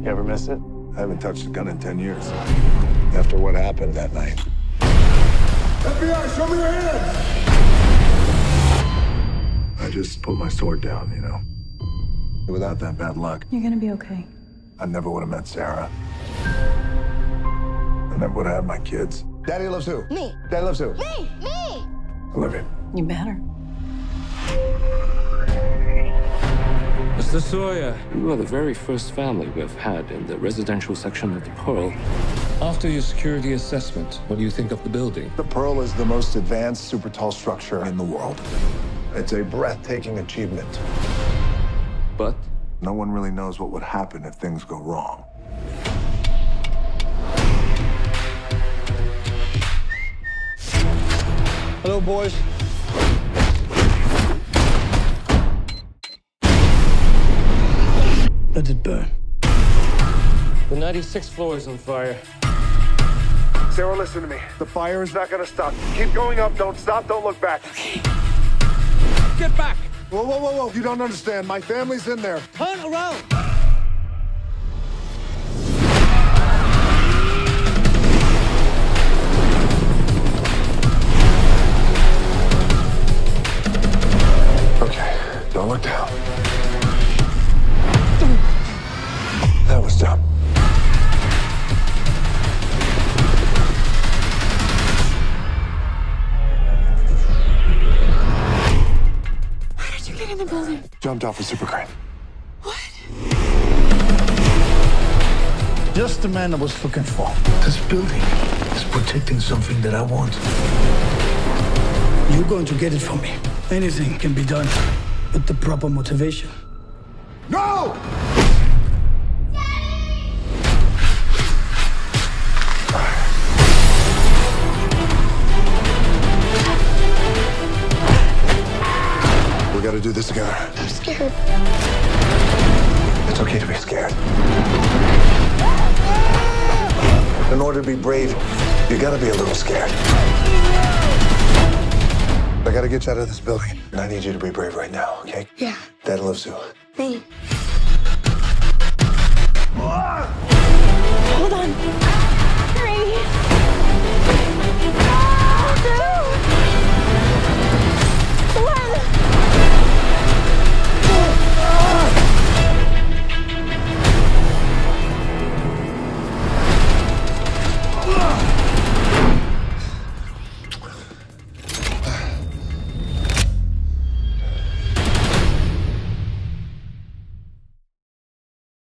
You ever miss it? I haven't touched a gun in 10 years. After what happened that night. FBI, show me your hands! I just put my sword down, you know. Without that bad luck, You're gonna be okay. I never would have met Sarah. I never would have had my kids. Daddy loves who? Me. Daddy loves who? Me! Me! Olivia. You better. Mr. Sojer, you are the very first family we've had in the residential section of the Pearl. After your security assessment, what do you think of the building? The Pearl is the most advanced, super tall structure in the world. It's a breathtaking achievement. But No one really knows what would happen if things go wrong. Hello, boys. Let it burn. the 96th floor is on fire. Sarah, listen to me. The fire is not gonna stop. Keep going up. Don't stop. Don't look back. Get back! Whoa, whoa, whoa, whoa. You don't understand. My family's in there. Turn around! Okay, don't look down. That was dumb. How did you get in the building? Jumped off a super crane. What? Just the man I was looking for. This building is protecting something that I want. You're going to get it from me. Anything can be done with the proper motivation. No! We gotta do this together. I'm scared. It's okay to be scared. In order to be brave, you gotta be a little scared. I gotta get you out of this building, and I need you to be brave right now, okay? Yeah. Dad loves you. Me. Hold on.